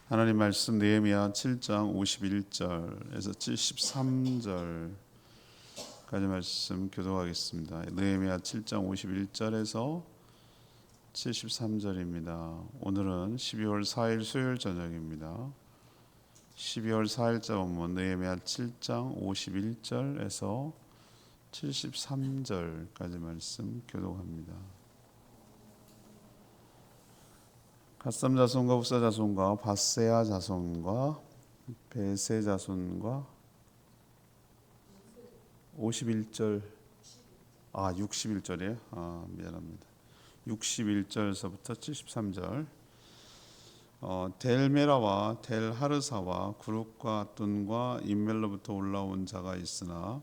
하나님 말씀 느헤미야 7장 51절에서 73절까지 말씀 교독하겠습니다. 느헤미야 7장 51절에서 73절입니다. 오늘은 12월 4일 수요일 저녁입니다. 12월 4일자 본문 느헤미야 7장 51절에서 73절까지 말씀 교독합니다. 갓삼 자손과 흡사 자손과 바세아 자손과 베세 자손과 51절 61절이에요. 미안합니다. 61절에서부터 73절. 델메라와 델하르사와 구룹과 뚠과 인멜로부터 올라온 자가 있으나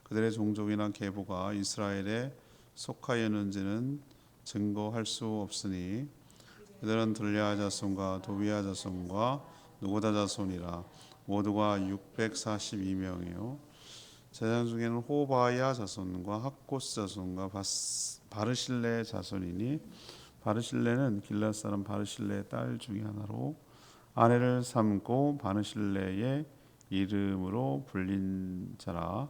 그들의 종족이나 계보가 이스라엘에 속하였는지는 증거할 수 없으니 그들은 들랴 자손과 도비야 자손과 누고다 자손이라 모두가 642명이요 제장 중에는 호바야 자손과 학고스 자손과 바르실레 자손이니 바르실레는 길앗 사람 바르실레의 딸 중에 하나로 아내를 삼고 바르실레의 이름으로 불린 자라.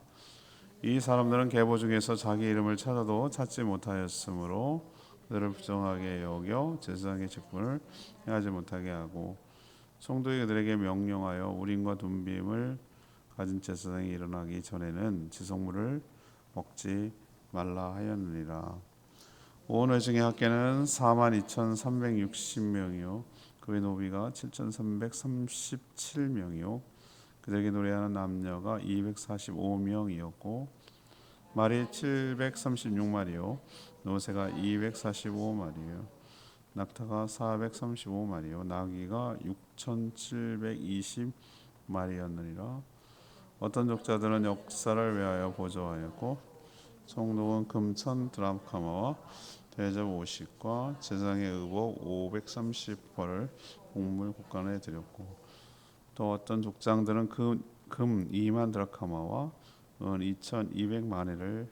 이 사람들은 계보 중에서 자기 이름을 찾아도 찾지 못하였으므로 그들을 부정하게 여겨 제사장의 직분을 행하지 못하게 하고 성도의 그들에게 명령하여 우림과 둠빔을 가진 제사장이 일어나기 전에는 지성물을 먹지 말라 하였느니라. 온 회중의 학계는 42,360명이요 그의 노비가 7,337명이요 그들에게 노래하는 남녀가 245명이었고 말이 736마리요 노새가 245마리요 낙타가 435마리요 나귀가 6,720마리였느니라. 어떤 족자들은 역사를 위하여 보조하였고 총독은 금천 드람카마와 대접 50과 제사장의 의복 530벌을 곡물 곡간에 드렸고 또 어떤 족장들은 금 2만 드라카마와 은 2,200마네를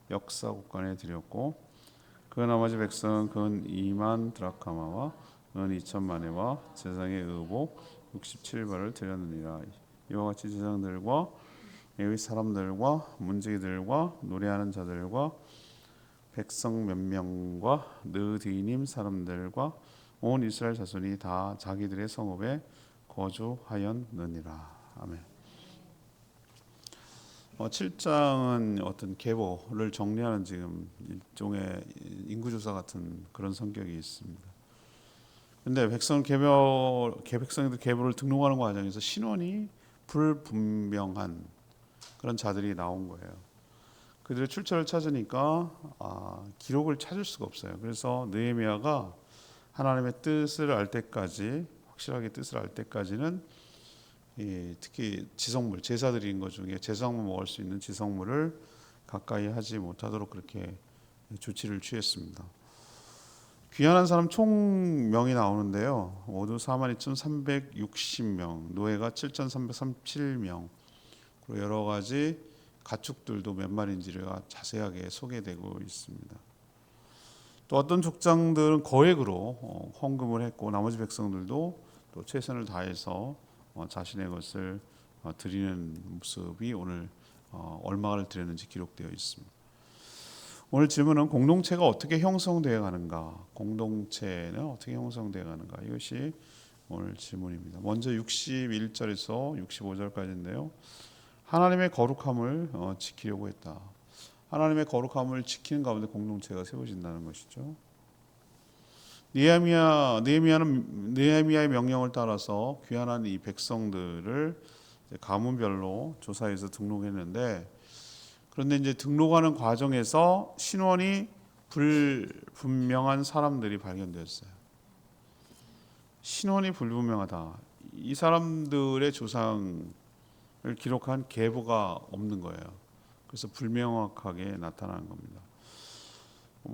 역사 곡간에 드렸고 그 나머지 백성은 근 2만 드라카마와 은 2,000마네와 제사장의 의복 67벌을 드렸느니라. 이와 같이 제사장들과 레위 사람들과 문지기들과 노래하는 자들과 백성 몇 명과 느디님 사람들과 온 이스라엘 자손이 다 자기들의 성읍에 거주하였느니라. 아멘. 7장은 어떤 계보를 정리하는 지금 일종의 인구조사 같은 그런 성격이 있습니다. 근데 백성들 계보를 등록하는 과정에서 신원이 불분명한 그런 자들이 나온 거예요. 그들의 출처를 찾으니까 기록을 찾을 수가 없어요. 그래서 느헤미야가 하나님의 뜻을 알 때까지 확실하게 뜻을 알 때까지는 특히 지성물 제사 드리는 것 중에 제사장만 먹을 수 있는 지성물을 가까이 하지 못하도록 그렇게 조치를 취했습니다. 귀환한 사람 총 명이 나오는데요. 모두 42,360명, 노예가 7,337명, 그리고 여러 가지 가축들도 몇 마리인지가 자세하게 소개되고 있습니다. 또 어떤 족장들은 거액으로 헌금을 했고 나머지 백성들도 또 최선을 다해서 자신의 것을 드리는 모습이 오늘 얼마를 드렸는지 기록되어 있습니다. 오늘 질문은 공동체가 어떻게 형성되어 가는가? 공동체는 어떻게 형성되어 가는가? 이것이 오늘 질문입니다. 먼저 61절에서 65절까지인데요. 하나님의 거룩함을 지키려고 했다. 하나님의 거룩함을 지키는 가운데 공동체가 세워진다는 것이죠. 느헤미야는 느헤미야의 명령을 따라서 귀환한 이 백성들을 가문별로 조사해서 등록했는데 그런데 이제 등록하는 과정에서 신원이 불분명한 사람들이 발견됐어요. 신원이 불분명하다. 이 사람들의 조상을 기록한 계보가 없는 거예요. 그래서 불명확하게 나타나는 겁니다.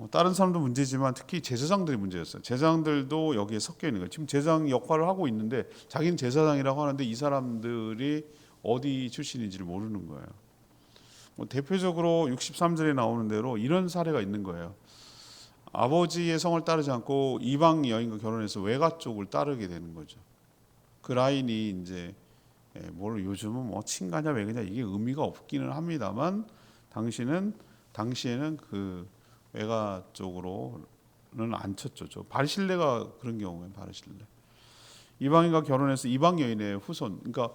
다른 사람도 문제지만 특히 제사장들이 문제였어요. 제사장들도 여기에 섞여 있는 거예요. 지금 제사장 역할을 하고 있는데 자기는 제사장이라고 하는데 이 사람들이 어디 출신인지를 모르는 거예요. 대표적으로 63절에 나오는 대로 이런 사례가 있는 거예요. 아버지의 성을 따르지 않고 이방 여인과 결혼해서 외가 쪽을 따르게 되는 거죠. 그 라인이 이제 뭘 요즘은 뭐 친가냐 외가냐 이게 의미가 없기는 합니다만 당시에는 그 외가 쪽으로는 안 쳤죠. 저 바르실레가 그런 경우에 바르실레 이방인과 결혼해서 이방 여인의 후손, 그러니까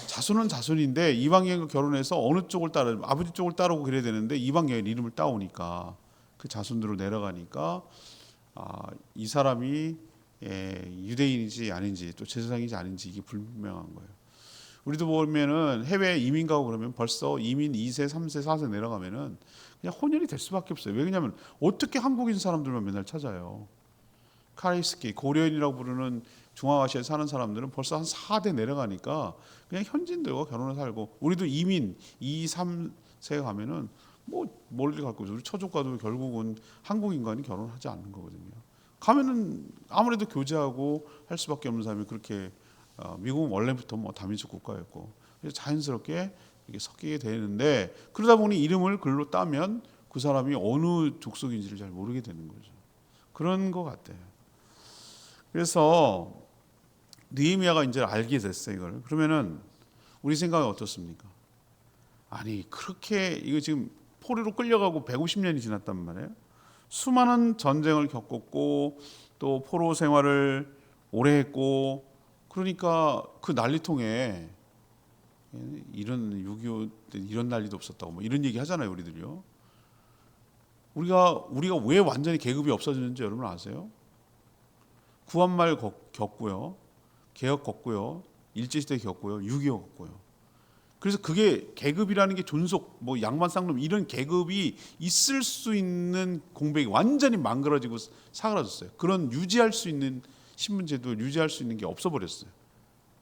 자손은 자손인데 이방 여인과 결혼해서 어느 쪽을 따르 아버지 쪽을 따르고 그래야 되는데 이방 여인 이름을 따오니까 그 자손들로 내려가니까 이 사람이 유대인인지 아닌지 또 제사장인지 아닌지 이게 불분명한 거예요. 우리도 보면은 해외 이민 가고 그러면 벌써 이민 2세, 3세, 4세 내려가면은 그냥 혼혈이 될 수밖에 없어요. 왜냐하면 어떻게 한국인 사람들만 맨날 찾아요. 카레이스키 고려인이라고 부르는 중앙아시아에 사는 사람들은 벌써 한 4대 내려가니까 그냥 현지인들과 결혼을 살고 우리도 이민 2, 3세 가면은 뭐 멀리 갈 거죠. 우리 처족과도 결국은 한국인과는 결혼하지 않는 거거든요. 가면은 아무래도 교제하고 할 수밖에 없는 사람이 그렇게 미국은 원래부터 뭐 다민족 국가였고 그래서 자연스럽게 이게 섞이게 되는데 그러다 보니 이름을 글로 따면 그 사람이 어느 족속인지를 잘 모르게 되는 거죠. 그런 것 같아요. 그래서 느헤미야가 이제 알게 됐어요 이걸. 그러면은 우리 생각은 어떻습니까? 아니 그렇게 이거 지금 포로로 끌려가고 150년이 지났단 말이에요. 수많은 전쟁을 겪었고 또 포로 생활을 오래 했고 그러니까 그 난리통에 이런 6.25 이런 난리도 없었다고 뭐 이런 얘기 하잖아요 우리들요. 우리가 왜 완전히 계급이 없어지는지 여러분 아세요? 구한말 겪고요, 개혁 겪고요, 일제시대 겪고요, 6.25 겪고요. 그래서 그게 계급이라는 게 존속, 뭐 양반 쌍놈 이런 계급이 있을 수 있는 공백이 완전히 망가지고 사그라졌어요. 그런 유지할 수 있는 신분제도를 유지할 수 있는 게 없어버렸어요.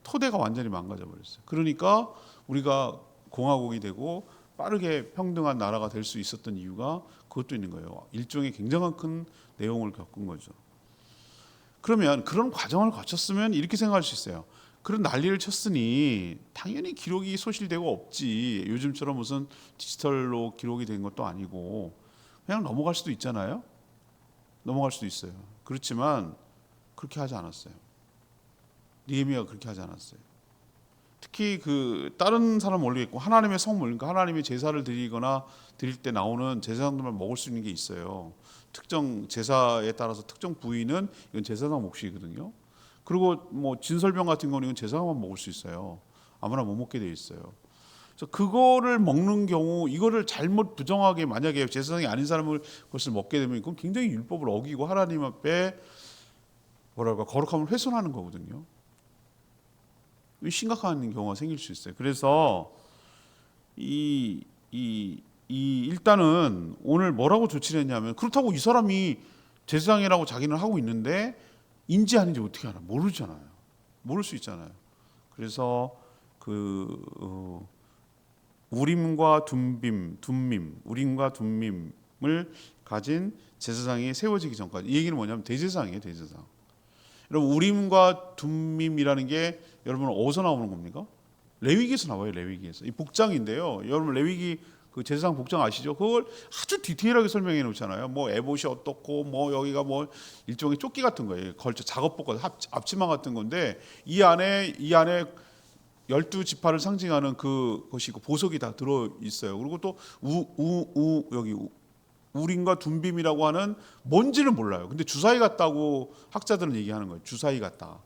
토대가 완전히 망가져 버렸어요. 그러니까 우리가 공화국이 되고 빠르게 평등한 나라가 될 수 있었던 이유가 그것도 있는 거예요. 일종의 굉장한 큰 내용을 겪은 거죠. 그러면 그런 과정을 거쳤으면 이렇게 생각할 수 있어요. 그런 난리를 쳤으니 당연히 기록이 소실되고 없지. 요즘처럼 무슨 디지털로 기록이 된 것도 아니고 그냥 넘어갈 수도 있잖아요. 넘어갈 수도 있어요. 그렇지만 그렇게 하지 않았어요. 느헤미야가 그렇게 하지 않았어요. 특히 그 다른 사람 모르겠고 하나님의 성물, 그러니까 하나님의 제사를 드리거나 드릴 때 나오는 제사장들만 먹을 수 있는 게 있어요. 특정 제사에 따라서 특정 부위는 이건 제사장 몫이거든요. 그리고 뭐 진설병 같은 거는 이건 제사장만 먹을 수 있어요. 아무나 못 먹게 돼 있어요. 그래서 그거를 먹는 경우 이거를 잘못 부정하게 만약에 제사장이 아닌 사람을 그것을 먹게 되면 그건 굉장히 율법을 어기고 하나님 앞에 뭐랄까 거룩함을 훼손하는 거거든요. 심각한 경우가 생길 수 있어요. 그래서 일단은 오늘 뭐라고 조치를 했냐면 그렇다고 이 사람이 제사장이라고 자기는 하고 있는데 인지 아닌지 어떻게 알아? 모르잖아요. 모를 수 있잖아요. 그래서 우림과 우림과 둠밈을 가진 제사장이 세워지기 전까지 이 얘기는 뭐냐면 대제사장이에요, 대제사장. 여러분 우림과 둠밈이라는 게 여러분 어디서 나오는 겁니까? 레위기에서 나와요. 레위기에서 이 복장인데요. 여러분 레위기 그 제사장 복장 아시죠? 그걸 아주 디테일하게 설명해 놓잖아요. 뭐 에봇이 어떻고 뭐 여기가 뭐 일종의 조끼 같은 거예요. 걸쳐 작업복 같은 앞치마 같은 건데 이 안에 12지파를 상징하는 그것이 있고 보석이 다 들어 있어요. 그리고 또 여기 우림과 둠빔이라고 하는 뭔지는 몰라요. 근데 주사위 같다고 학자들은 얘기하는 거예요. 주사위 같다.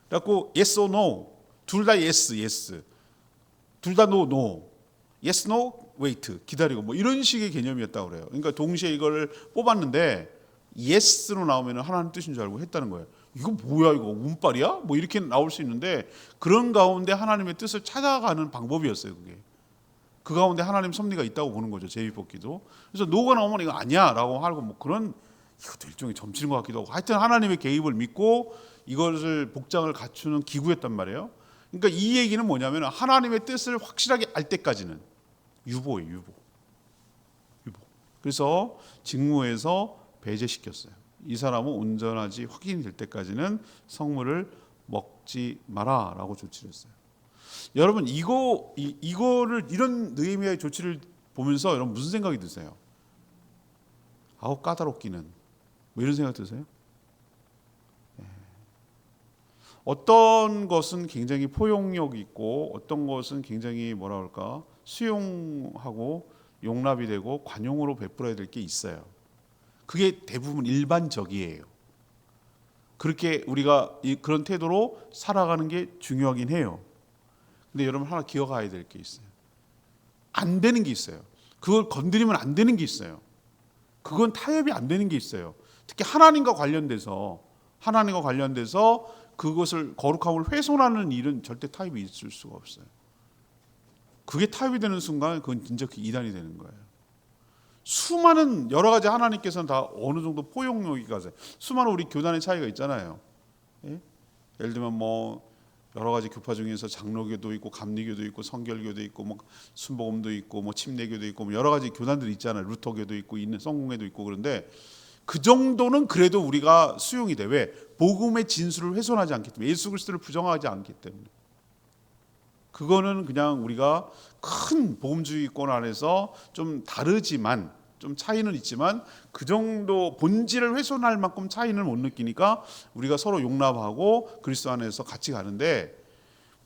그래갖고 yes or no 둘 다 yes, 둘 다 no, yes, no, wait 기다리고 뭐 이런 식의 개념이었다고 그래요. 그러니까 동시에 이걸 뽑았는데 yes로 나오면 하나님 뜻인 줄 알고 했다는 거예요. 이거 뭐야 이거 운빨이야? 뭐 이렇게 나올 수 있는데 그런 가운데 하나님의 뜻을 찾아가는 방법이었어요. 그게 그 가운데 하나님 섭리가 있다고 보는 거죠. 제비뽑기도. 그래서 노가 나오면 이거 아니야라고 하고 뭐 그런 이것도 일종의 점치는 것 같기도 하고 하여튼 하나님의 개입을 믿고 이것을 복장을 갖추는 기구였단 말이에요. 그러니까 이 얘기는 뭐냐면 하나님의 뜻을 확실하게 알 때까지는 유보예요. 유보. 그래서 직무에서 배제시켰어요. 이 사람은 온전하지 확인이 될 때까지는 성물을 먹지 마라라고 조치를 했어요. 여러분 이거를 이런 느헤미야의 조치를 보면서 여러분 무슨 생각이 드세요? 아우 까다롭기는 뭐 이런 생각 드세요? 어떤 것은 굉장히 포용력 있고 어떤 것은 굉장히 뭐라 그럴까 수용하고 용납이 되고 관용으로 베풀어야 될 게 있어요. 그게 대부분 일반적이에요. 그렇게 우리가 그런 태도로 살아가는 게 중요하긴 해요. 근데 여러분 하나 기억해야 될 게 있어요. 안 되는 게 있어요. 그걸 건드리면 안 되는 게 있어요. 그건 타협이 안 되는 게 있어요. 특히 하나님과 관련돼서 그것을 거룩함을 훼손하는 일은 절대 타협이 있을 수가 없어요. 그게 타협이 되는 순간 그건 진짜 이단이 되는 거예요. 수많은 여러 가지 하나님께서는 다 어느 정도 포용력이 가세요. 수많은 우리 교단의 차이가 있잖아요. 예? 예를 들면 뭐 여러 가지 교파 중에서 장로교도 있고 감리교도 있고 성결교도 있고 뭐 순복음도 있고 뭐 침례교도 있고 뭐 여러 가지 교단들이 있잖아요. 루터교도 있고 있는 성공회도 있고 그런데 그 정도는 그래도 우리가 수용이 돼. 왜? 복음의 진수를 훼손하지 않기 때문에 예수 그리스도를 부정하지 않기 때문에 그거는 그냥 우리가 큰 복음주의권 안에서 좀 다르지만 좀 차이는 있지만 그 정도 본질을 훼손할 만큼 차이는 못 느끼니까 우리가 서로 용납하고 그리스도 안에서 같이 가는데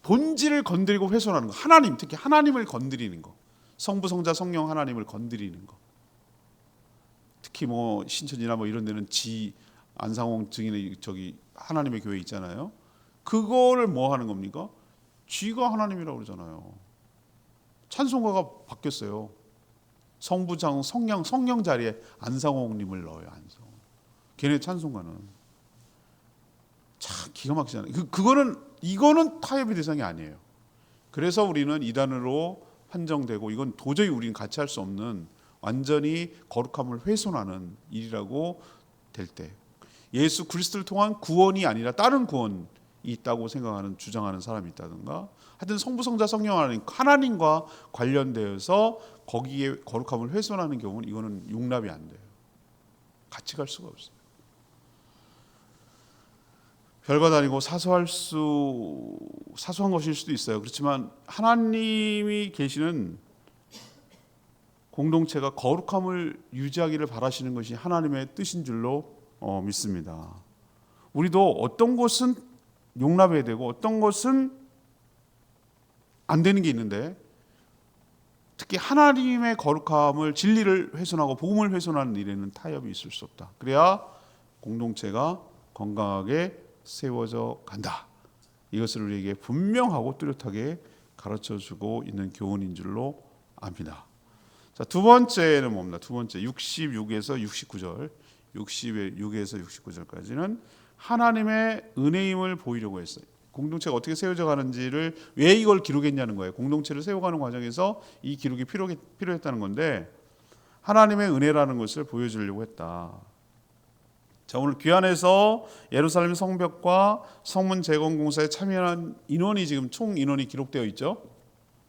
본질을 건드리고 훼손하는 거 하나님 특히 하나님을 건드리는 거 성부 성자 성령 하나님을 건드리는 거 특히 뭐 신천지나 뭐 이런 데는 안상홍 증인의 저기 하나님의 교회 있잖아요. 그거를 뭐 하는 겁니까? 쥐가 하나님이라고 그러잖아요. 찬송가가 바뀌었어요. 성부장 성령 자리에 안상홍님을 넣어요. 안상홍. 걔네 찬송가는 참 기가 막히잖아요. 이거는 타협의 대상이 아니에요. 그래서 우리는 이단으로 판정되고 이건 도저히 우리는 같이 할 수 없는 완전히 거룩함을 훼손하는 일이라고 될 때 예수 그리스도를 통한 구원이 아니라 다른 구원이 있다고 생각하는 주장하는 사람이 있다든가 하여튼 성부 성자 성령 하나님과 관련되어서 거기에 거룩함을 훼손하는 경우는 이거는 용납이 안 돼요. 같이 갈 수가 없어요. 별것 아니고 사소한 것일 수도 있어요. 그렇지만 하나님이 계시는 공동체가 거룩함을 유지하기를 바라시는 것이 하나님의 뜻인 줄로 믿습니다. 우리도 어떤 것은 용납해야 되고 어떤 것은 안 되는 게 있는데 특히 하나님의 거룩함을 진리를 훼손하고 복음을 훼손하는 일에는 타협이 있을 수 없다. 그래야 공동체가 건강하게 세워져 간다. 이것을 우리에게 분명하고 뚜렷하게 가르쳐주고 있는 교훈인 줄로 압니다. 자, 두 번째는 뭡니까? 두 번째 66에서 69절 66에서 69절까지는 하나님의 은혜임을 보이려고 했어요. 공동체가 어떻게 세워져 가는지를 왜 이걸 기록했냐는 거예요. 공동체를 세워가는 과정에서 이 기록이 필요했다는 건데 하나님의 은혜라는 것을 보여주려고 했다. 자, 오늘 귀환에서 예루살렘 성벽과 성문 재건 공사에 참여한 인원이 지금 총 인원이 기록되어 있죠.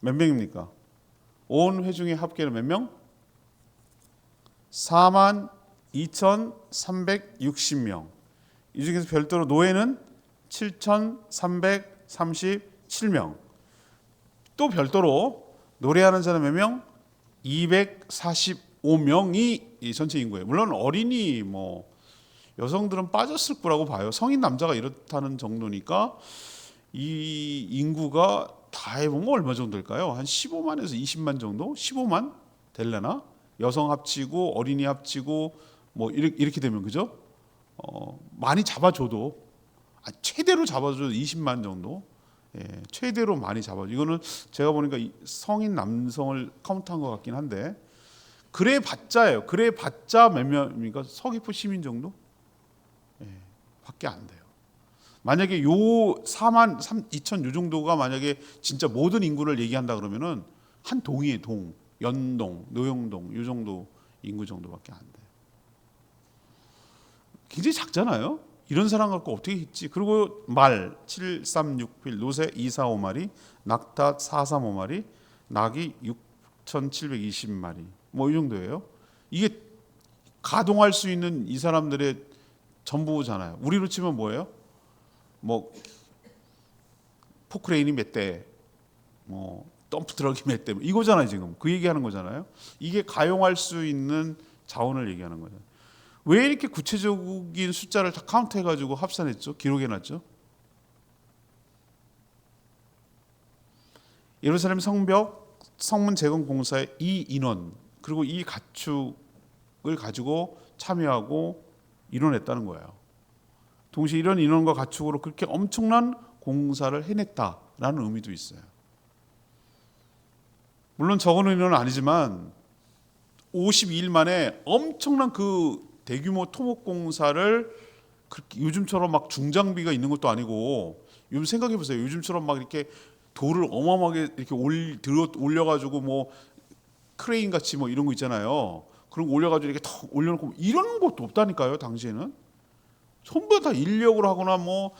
몇 명입니까? 온 회중의 합계는 몇 명? 42,360명. 이 중에서 별도로 노예는 7,337명. 또 별도로 노래하는 자는 몇 명? 245명이 전체 인구예요. 물론 어린이 뭐 여성들은 빠졌을 거라고 봐요. 성인 남자가 이렇다는 정도니까 이 인구가 다 해보면 얼마 정도 될까요? 한 15만에서 20만 정도? 15만 될려나? 여성 합치고 어린이 합치고 뭐 이렇게 되면 그죠? 많이 잡아줘도 최대로 잡아줘도 20만 정도. 예, 최대로 많이 잡아줘. 이거는 제가 보니까 성인 남성을 카운트한 것 같긴 한데 그래 봤자예요. 그래 봤자 몇 명입니까? 서귀포 시민 정도? 예, 밖에 안 돼요. 만약에 요 4만 2천 요 정도가 만약에 진짜 모든 인구를 얘기한다 그러면은 한 동이에요. 동, 연동, 노영동 요 정도 인구 정도밖에 안 돼요. 굉장히 작잖아요. 이런 사람 갖고 어떻게 했지? 그리고 말 7361, 노새 245마리, 낙타 435마리, 낙이 6720마리 뭐 이 정도예요. 이게 가동할 수 있는 이 사람들의 전부잖아요. 우리로 치면 뭐예요? 뭐 포크레인이 몇 대, 뭐 덤프트럭이 몇 대, 이거잖아요. 지금 그 얘기하는 거잖아요. 이게 가용할 수 있는 자원을 얘기하는 거죠. 왜 이렇게 구체적인 숫자를 다 카운트해가지고 합산했죠? 기록해놨죠? 예루살렘 성벽 성문 재건 공사의 이 인원 그리고 이 가축을 가지고 참여하고 이뤄냈다는 거예요. 동시에 이런 인원과 가축으로 그렇게 엄청난 공사를 해냈다라는 의미도 있어요. 물론 적은 인원은 아니지만 52일 만에 엄청난 그 대규모 토목 공사를 요즘처럼 막 중장비가 있는 것도 아니고, 요즘 생각해 보세요. 요즘처럼 막 이렇게 돌을 어마어마하게 이렇게 올려가지고 뭐 크레인 같이 뭐 이런 거 있잖아요. 그런 거 올려가지고 이렇게 턱 올려놓고 이런 것도 없다니까요. 당시에는 전부 다 인력으로 하거나 뭐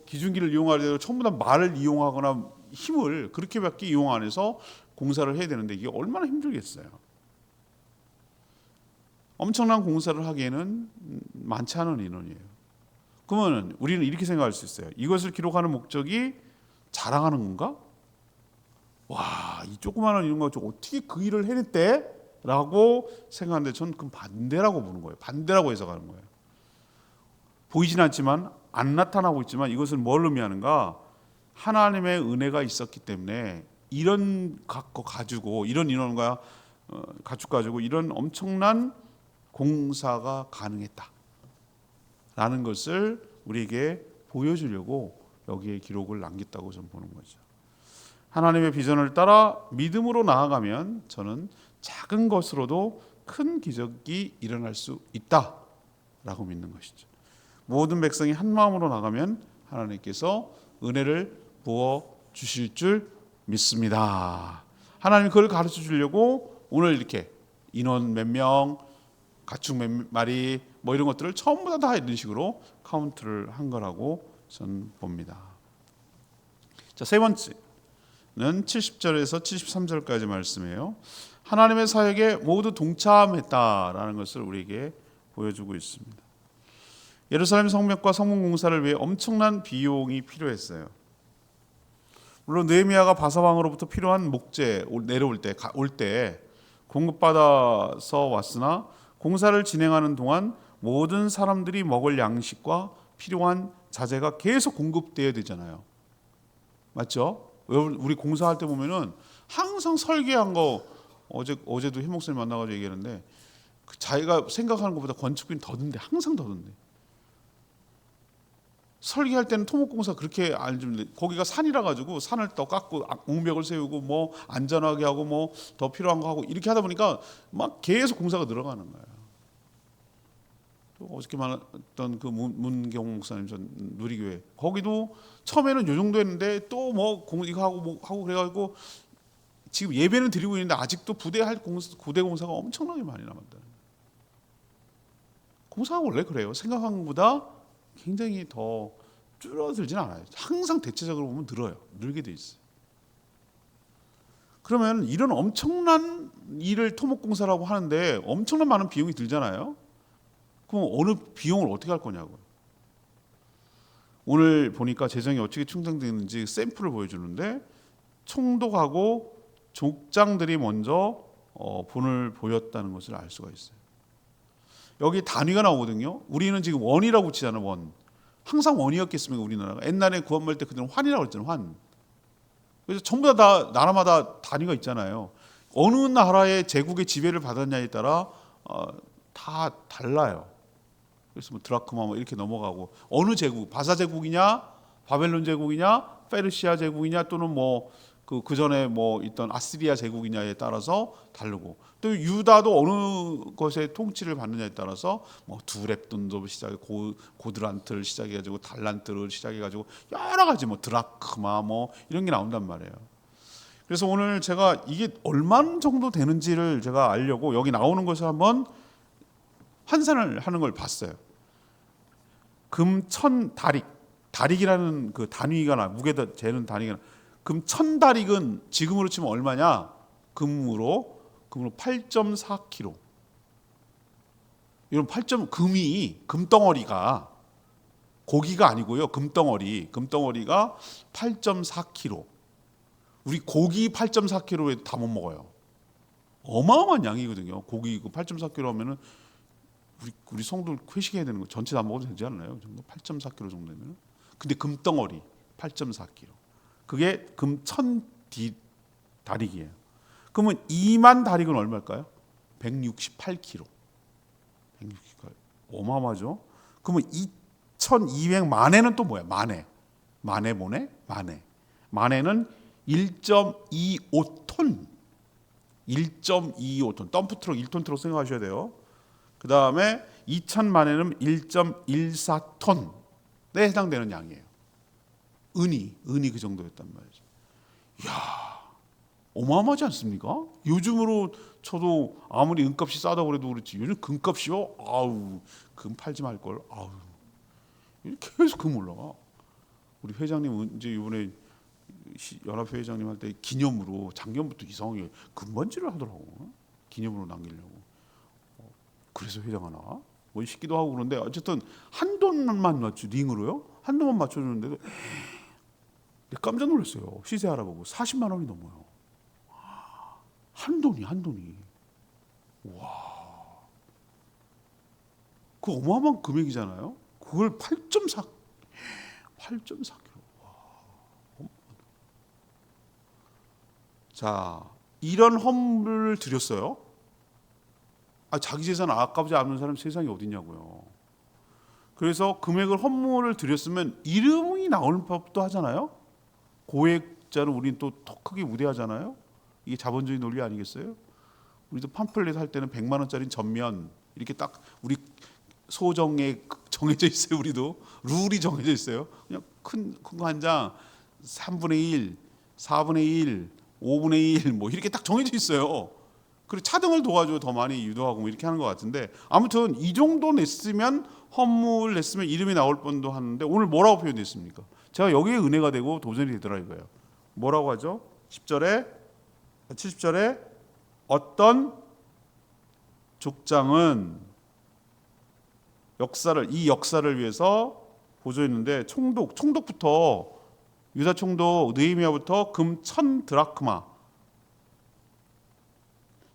기중기를 이용하려 전부 다 말을 이용하거나 힘을 그렇게밖에 이용 안 해서 공사를 해야 되는데 이게 얼마나 힘들겠어요. 엄청난 공사를 하기에는 많지 않은 인원이에요. 그러면 우리는 이렇게 생각할 수 있어요. 이것을 기록하는 목적이 자랑하는 건가? 와, 이 조그마한 이런 거 어떻게 그 일을 해냈대? 라고 생각하는데 저는 그 반대라고 보는 거예요. 반대라고 해석하는 거예요. 보이진 않지만, 안 나타나고 있지만 이것은 뭘 의미하는가? 하나님의 은혜가 있었기 때문에 이런 거 가지고, 이런 인원과 가축 가지고 이런 엄청난 공사가 가능했다 라는 것을 우리에게 보여주려고 여기에 기록을 남겼다고 저는 보는 거죠. 하나님의 비전을 따라 믿음으로 나아가면 저는 작은 것으로도 큰 기적이 일어날 수 있다라고 믿는 것이죠. 모든 백성이 한 마음으로 나가면 하나님께서 은혜를 부어 주실 줄 믿습니다. 하나님 그걸 가르쳐 주려고 오늘 이렇게 인원 몇 명, 가축 몇 마리 뭐 이런 것들을 전부 다 이런 식으로 카운트를 한 거라고 저는 봅니다. 자, 세 번째는 70절에서 73절까지 말씀이에요. 하나님의 사역에 모두 동참했다라는 것을 우리에게 보여주고 있습니다. 예루살렘 성벽과 성문 공사를 위해 엄청난 비용이 필요했어요. 물론 느헤미야가 바사왕으로부터 필요한 목재 내려올 때 올 때 공급받아서 왔으나 공사를 진행하는 동안 모든 사람들이 먹을 양식과 필요한 자재가 계속 공급돼야 되잖아요. 맞죠? 우리 공사할 때 보면은 항상 설계한 거 어제도 해 목사님 만나가지고 얘기하는데 자기가 생각하는 것보다 건축비는 더 든대. 항상 더 든대. 설계할 때는 토목공사 그렇게 안 주는데 거기가 산이라 가지고 산을 더 깎고 옹벽을 세우고 뭐 안전하게 하고 뭐 더 필요한 거 하고 이렇게 하다 보니까 막 계속 공사가 늘어가는 거예요. 또 어저께 말했던 그 문경 목사님 전 누리교회 거기도 처음에는 요 정도 했는데 또 뭐 이거 하고 뭐 하고 그래가지고 지금 예배는 드리고 있는데 아직도 부대 공사가 엄청나게 많이 남았다. 공사가 원래 그래요. 생각한 것보다 굉장히 더 줄어들진 않아요. 항상 대체적으로 보면 늘어요. 늘게 돼 있어요. 그러면 이런 엄청난 일을 토목공사라고 하는데 엄청난 많은 비용이 들잖아요. 그럼 어느 비용을 어떻게 할 거냐고요. 오늘 보니까 재정이 어떻게 충당되는지 샘플을 보여주는데 총독하고 족장들이 먼저 본을 보였다는 것을 알 수가 있어요. 여기 단위가 나오거든요. 우리는 지금 원이라고 치잖아요. 원. 항상 원이었겠습니까 우리나라가. 옛날에 구한말 때 그들은 환이라고 했잖아요. 환. 그래서 전부 다 나라마다 단위가 있잖아요. 어느 나라의 제국의 지배를 받았냐에 따라 다 달라요. 그래서 뭐 드라크마 뭐 이렇게 넘어가고 어느 제국, 바사 제국이냐, 바벨론 제국이냐, 페르시아 제국이냐 또는 뭐 그 전에 뭐 있던 아시리아 제국이냐에 따라서 다르고 또 유다도 어느 것의 통치를 받느냐에 따라서 뭐 두렙돈도 시작해 고드란트를 시작해가지고 달란트를 시작해가지고 여러 가지 뭐 드라크마 뭐 이런 게 나온단 말이에요. 그래서 오늘 제가 이게 얼마 정도 되는지를 제가 알려고 여기 나오는 것을 한번 환산을 하는 걸 봤어요. 금 1000다릭, 다릭이라는 그 단위가 무게다 재는 단위가 금 1000다릭은 지금으로 치면 얼마냐? 금으로 8.4kg. 이런 금이 금덩어리가 고기가 아니고요. 금덩어리가 8.4kg. 우리 고기 8.4kg에 다 못 먹어요. 어마어마한 양이거든요. 고기 8.4kg 하면은 우리 성도 회식해야 되는 거 전체 다 먹어도 되지 않나요? 8.4kg 정도 되면. 근데 금덩어리 8.4kg. 그게 금 다릭이에요. 그러면 2만 다릭은 얼마일까요? 168kg. 168. 어마어마하죠. 그러면 2,200만회는 또 뭐야? 만회 뭐네? 만회는 1.25톤. 1.25톤. 덤프트럭 1톤 트럭 생각하셔야 돼요. 그 다음에 2,000만회는 1.14톤에 해당되는 양이에요. 은이 그 정도였단 말이죠. 이야, 어마어마하지 않습니까? 요즘으로 쳐도 아무리 은값이 싸다고 그래도 그렇지, 요즘 금값이요? 아우, 금 팔지 말걸. 아우, 계속 금 올라가. 우리 회장님 이제 이번에 연합회 회장님 할 때 기념으로 작년부터 이상하게 금반지를 하더라고. 기념으로 남기려고. 그래서 회장 하나? 뭐 싶기도 하고 그런데 어쨌든 한돈만 맞추 링으로요? 한돈만 맞춰주는데도 깜짝 놀랐어요. 시세 알아보고 40만 원이 넘어요. 한돈이. 와, 그 어마어마한 금액이잖아요. 그걸 8.4kg. 자, 이런 헌물을 드렸어요. 자기 재산 아깝지 않은 사람 세상에 어딨냐고요. 그래서 금액을 헌물을 드렸으면 이름이 나오는 법도 하잖아요. 고액자를 우리는 또 더 크게 우대하잖아요. 이게 자본주의 논리 아니겠어요? 우리도 팜플렛 할 때는 100만 원짜리 전면 이렇게 딱 우리 소정에 정해져 있어요. 우리도 룰이 정해져 있어요. 그냥 큰 거 한 장 3분의 1, 4분의 1, 5분의 1 뭐 이렇게 딱 정해져 있어요. 그리고 차등을 도와줘 더 많이 유도하고 뭐 이렇게 하는 것 같은데 아무튼 이 정도 냈으면 헌물 냈으면 이름이 나올 뻔도 하는데 오늘 뭐라고 표현됐습니까? 제가 여기에 은혜가 되고 도전이 되더라 이거예요. 뭐라고 하죠? 70절에 어떤 족장은 이 역사를 위해서 보조했는데 총독부터 유다 총독 느헤미야부터 금 1,000드라크마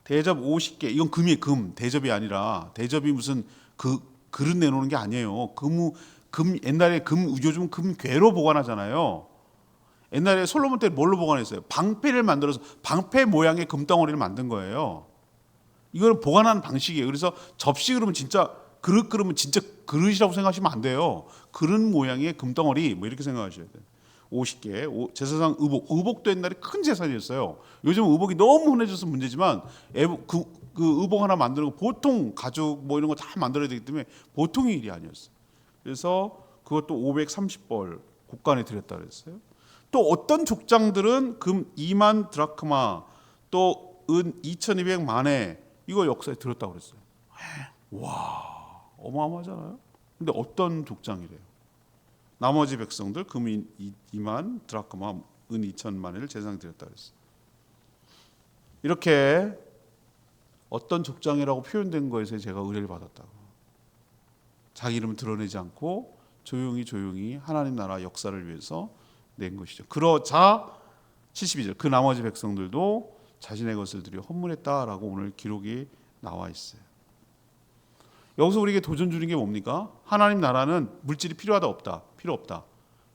대접 50개. 이건 금이에요. 금. 대접이 아니라 대접이 무슨 그릇 내놓는 게 아니에요. 금 옛날에 요즘 금괴로 보관하잖아요. 옛날에 솔로몬 때 뭘로 보관했어요? 방패를 만들어서 방패 모양의 금덩어리를 만든 거예요. 이거는 보관하는 방식이에요. 그래서 접시 그러면 진짜 그릇 진짜 그릇이라고 생각하시면 안 돼요. 그릇 모양의 금덩어리 뭐 이렇게 생각하셔야 돼요. 50개. 제사상 의복도 옛날에 큰 재산이었어요. 요즘 의복이 너무 흔해져서 문제지만 그 의복 하나 만드는 거 보통 가죽 뭐 이런 거 다 만들어야 되기 때문에 보통의 일이 아니었어요. 그래서 그것도 530벌 곡간에 드렸다 그랬어요. 또 어떤 족장들은 금 2만 드라크마 또 은 2,200만에 이걸 역사에 들었다고 그랬어요. 와, 어마어마하잖아요. 근데 어떤 족장이래요? 나머지 백성들 금 2만 드라크마 은 2,000만을 제사장 드렸다 그랬어요. 이렇게 어떤 족장이라고 표현된 거에서 제가 의뢰를 받았다고. 자기 이름을 드러내지 않고 조용히 하나님 나라 역사를 위해서 낸 것이죠. 그러자 72절 그 나머지 백성들도 자신의 것을 들여 헌물했다라고 오늘 기록이 나와 있어요. 여기서 우리에게 도전 주는 게 뭡니까? 하나님 나라는 물질이 필요하다 없다? 필요 없다.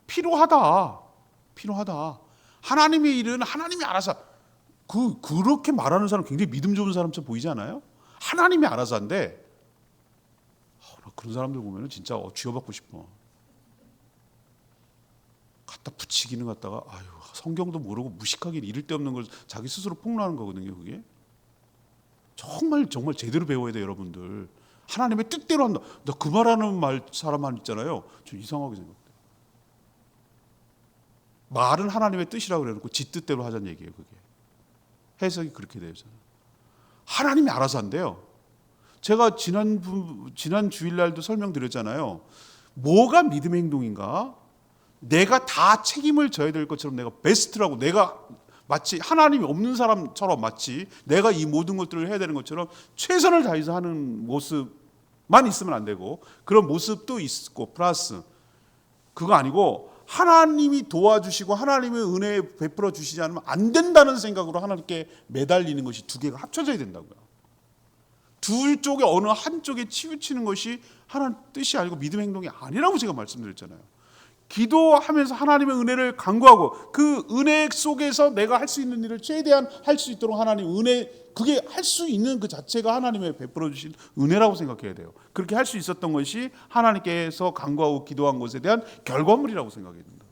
필요하다. 하나님의 일은 하나님이 알아서 그렇게 말하는 사람 굉장히 믿음 좋은 사람처럼 보이지 않아요? 하나님이 알아서 한대. 그런 사람들 보면 진짜 쥐어받고 싶어. 갖다 붙이기는 갖다가 성경도 모르고 무식하게 이를 데 없는 걸 자기 스스로 폭로하는 거거든요. 그게 정말 제대로 배워야 돼요, 여러분들. 하나님의 뜻대로 한다. 나 그 말하는 사람만 있잖아요. 좀 이상하게 생각돼요. 말은 하나님의 뜻이라고 그래놓고 지 뜻대로 하자는 얘기예요. 그게 해석이 그렇게 돼요. 하나님이 알아서 한대요. 제가 지난 주일날도 설명드렸잖아요. 뭐가 믿음의 행동인가? 내가 다 책임을 져야 될 것처럼 내가 베스트라고 내가 마치 하나님이 없는 사람처럼 마치 내가 이 모든 것들을 해야 되는 것처럼 최선을 다해서 하는 모습만 있으면 안 되고 그런 모습도 있고 플러스 그거 아니고 하나님이 도와주시고 하나님의 은혜 베풀어 주시지 않으면 안 된다는 생각으로 하나님께 매달리는 것이 두 개가 합쳐져야 된다고요. 둘 쪽에 어느 한쪽에 치우치는 것이 하나님 뜻이 아니고 믿음의 행동이 아니라고 제가 말씀드렸잖아요. 기도하면서 하나님의 은혜를 간구하고 그 은혜 속에서 내가 할 수 있는 일을 최대한 할 수 있도록 하나님 은혜, 그게 할 수 있는 그 자체가 하나님의 베풀어 주신 은혜라고 생각해야 돼요. 그렇게 할 수 있었던 것이 하나님께서 간구하고 기도한 것에 대한 결과물이라고 생각해야 된다.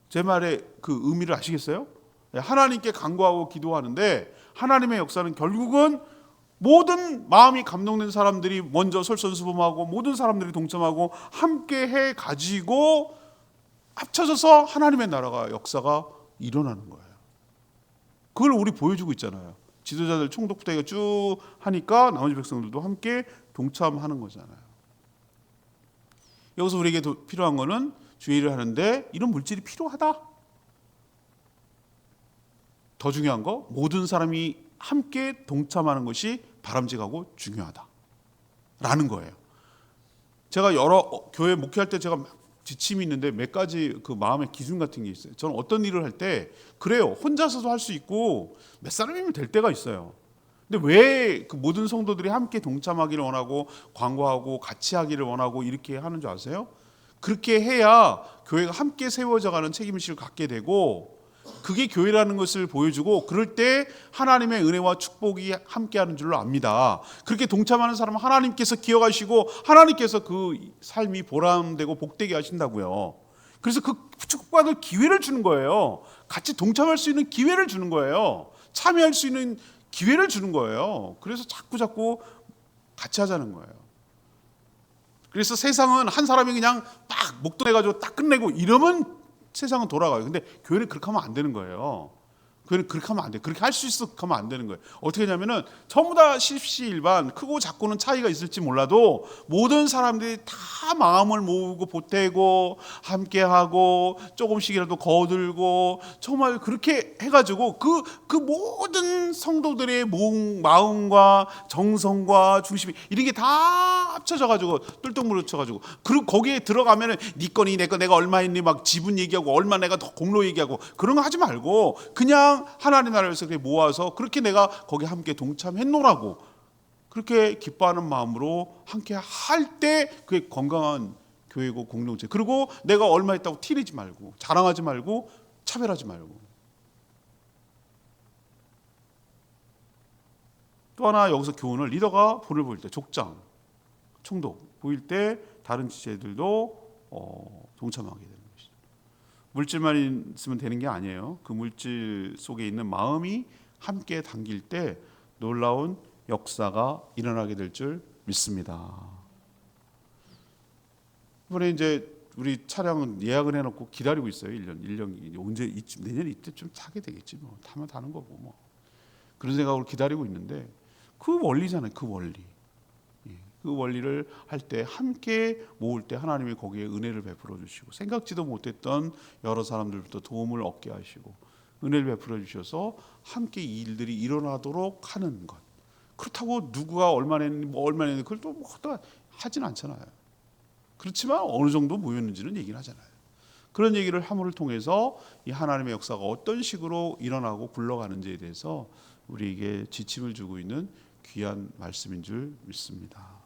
제 말의 그 의미를 아시겠어요? 하나님께 간구하고 기도하는데 하나님의 역사는 결국은 모든 마음이 감동된 사람들이 먼저 솔선수범하고 모든 사람들이 동참하고 함께 해 가지고 합쳐져서 하나님의 나라가 역사가 일어나는 거예요. 그걸 우리 보여주고 있잖아요. 지도자들 총독부터 이거 쭉 하니까 나머지 백성들도 함께 동참하는 거잖아요. 여기서 우리에게 필요한 거는 주의 일을 하는데 이런 물질이 필요하다. 더 중요한 거, 모든 사람이 함께 동참하는 것이 바람직하고 중요하다라는 거예요. 제가 여러 교회 목회할 때 제가 지침이 있는데 몇 가지 그 마음의 기준 같은 게 있어요. 저는 어떤 일을 할 때 그래요. 혼자서도 할 수 있고 몇 사람이면 될 때가 있어요. 근데 왜 그 모든 성도들이 함께 동참하기를 원하고 광고하고 같이 하기를 원하고 이렇게 하는 줄 아세요? 그렇게 해야 교회가 함께 세워져가는 책임의식을 갖게 되고 그게 교회라는 것을 보여주고 그럴 때 하나님의 은혜와 축복이 함께하는 줄로 압니다. 그렇게 동참하는 사람은 하나님께서 기억하시고 하나님께서 그 삶이 보람되고 복되게 하신다고요. 그래서 그 축복받을 기회를 주는 거예요. 같이 동참할 수 있는 기회를 주는 거예요. 참여할 수 있는 기회를 주는 거예요. 그래서 자꾸 같이 하자는 거예요. 그래서 세상은 한 사람이 그냥 딱 목도내가지고 딱 끝내고 이러면 세상은 돌아가요. 근데 교회는 그렇게 하면 안 되는 거예요. 교회는 그렇게 하면 안 돼요. 그렇게 할 수 있어 하면 안 되는 거예요. 어떻게 하냐면은 전부 다 십시일반 크고 작고는 차이가 있을지 몰라도 모든 사람들이 다 마음을 모으고 보태고 함께하고 조금씩이라도 거들고 정말 그렇게 해가지고 그 모든 성도들의 마음과 정성과 중심이 이런 게 다 합쳐져가지고 똘똘 뭉쳐가지고 그리고 거기에 들어가면은 네 거니 내 거 내가 얼마 있니 막 지분 얘기하고 얼마 내가 더 공로 얘기하고 그런 거 하지 말고 그냥 하나님 나라를 위해서 모아서 그렇게 내가 거기 함께 동참했노라고 그렇게 기뻐하는 마음으로 함께 할 때 그게 건강한 교회고 공동체. 그리고 내가 얼마 있다고 티내지 말고 자랑하지 말고 차별하지 말고. 또 하나 여기서 교훈을 리더가 본을 보일 때 족장, 총독 보일 때 다른 지체들도 동참하게 됩니다. 물질만 있으면 되는 게 아니에요. 그 물질 속에 있는 마음이 함께 담길 때 놀라운 역사가 일어나게 될 줄 믿습니다. 이번에 이제 우리 차량은 예약을 해놓고 기다리고 있어요. 1년 언제 이쯤 내년 이때쯤 타게 되겠지 뭐 타면 타는 거고 뭐 그런 생각으로 기다리고 있는데 그 원리잖아요. 그 원리. 그 원리를 할 때 함께 모을 때 하나님이 거기에 은혜를 베풀어 주시고 생각지도 못했던 여러 사람들부터 도움을 얻게 하시고 은혜를 베풀어 주셔서 함께 이 일들이 일어나도록 하는 것. 그렇다고 누구가 얼마나 했는지 뭐 얼마나 했는지 그걸 또 하진 않잖아요. 그렇지만 어느 정도 모였는지는 얘기를 하잖아요. 그런 얘기를 함을 통해서 이 하나님의 역사가 어떤 식으로 일어나고 굴러가는지에 대해서 우리에게 지침을 주고 있는 귀한 말씀인 줄 믿습니다.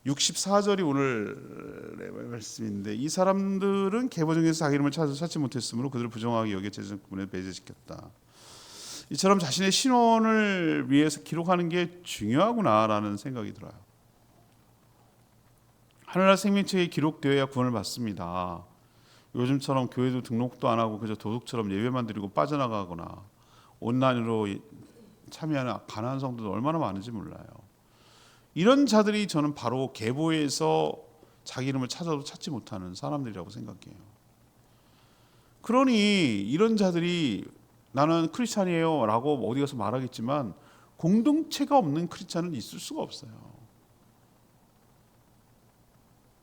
64절이 오늘의 말씀인데 이 사람들은 계보 중에서 자기 이름을 찾지 못했으므로 그들을 부정하게 여겨 제정꾼에 배제시켰다. 이처럼 자신의 신원을 위해서 기록하는 게 중요하구나라는 생각이 들어요. 하늘나라 생명책에 기록되어야 구원을 받습니다. 요즘처럼 교회도 등록도 안 하고 그저 도둑처럼 예배만 드리고 빠져나가거나 온라인으로 참여하는 가난한 성도들 얼마나 많은지 몰라요. 이런 자들이 저는 바로 계보에서 자기 이름을 찾아도 찾지 못하는 사람들이라고 생각해요. 그러니 이런 자들이 나는 크리스찬이에요 라고 어디 가서 말하겠지만 공동체가 없는 크리스찬은 있을 수가 없어요.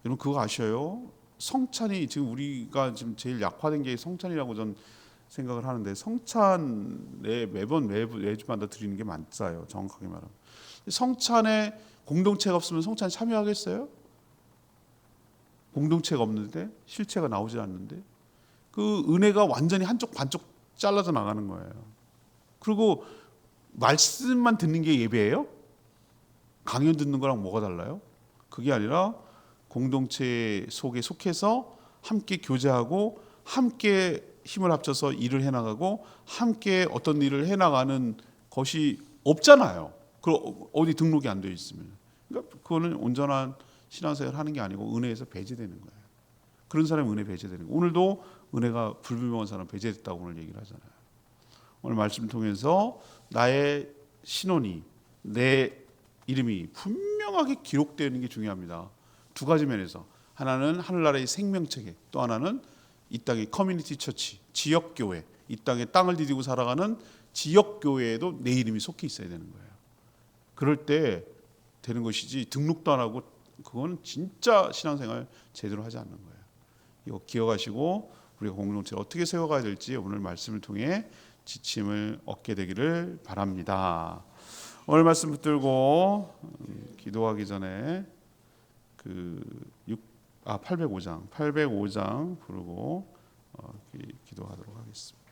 여러분 그거 아셔요? 성찬이 지금 우리가 지금 제일 약화된 게 성찬이라고 전 생각을 하는데 성찬에 매주마다 드리는 게 많아요. 정확하게 말하면 성찬에 공동체가 없으면 성찬 참여하겠어요? 공동체가 없는데 실체가 나오지 않는데 그 은혜가 완전히 한쪽 반쪽 잘라져 나가는 거예요. 그리고 말씀만 듣는 게 예배예요? 강연 듣는 거랑 뭐가 달라요? 그게 아니라 공동체 속에 속해서 함께 교제하고 함께 힘을 합쳐서 일을 해나가고 함께 어떤 일을 해나가는 것이 없잖아요. 그 어디 등록이 안 되어 있으면. 그러니까 그거는 온전한 신앙생활을 하는 게 아니고 은혜에서 배제되는 거예요. 그런 사람이 은혜 배제되는 거예요. 오늘도 은혜가 불분명한 사람 배제됐다고 오늘 얘기를 하잖아요. 오늘 말씀 통해서 나의 신원이, 내 이름이 분명하게 기록되는 게 중요합니다. 두 가지 면에서. 하나는 하늘나라의 생명책에, 또 하나는 이 땅의 커뮤니티 처치, 지역교회, 이 땅에 땅을 디디고 살아가는 지역교회에도 내 이름이 속해 있어야 되는 거예요. 그럴 때 되는 것이지 등록도 안 하고 그건 진짜 신앙생활 제대로 하지 않는 거예요. 이거 기억하시고 우리가 공동체를 어떻게 세워가야 될지 오늘 말씀을 통해 지침을 얻게 되기를 바랍니다. 오늘 말씀 붙들고 기도하기 전에 805장 부르고 기도하도록 하겠습니다.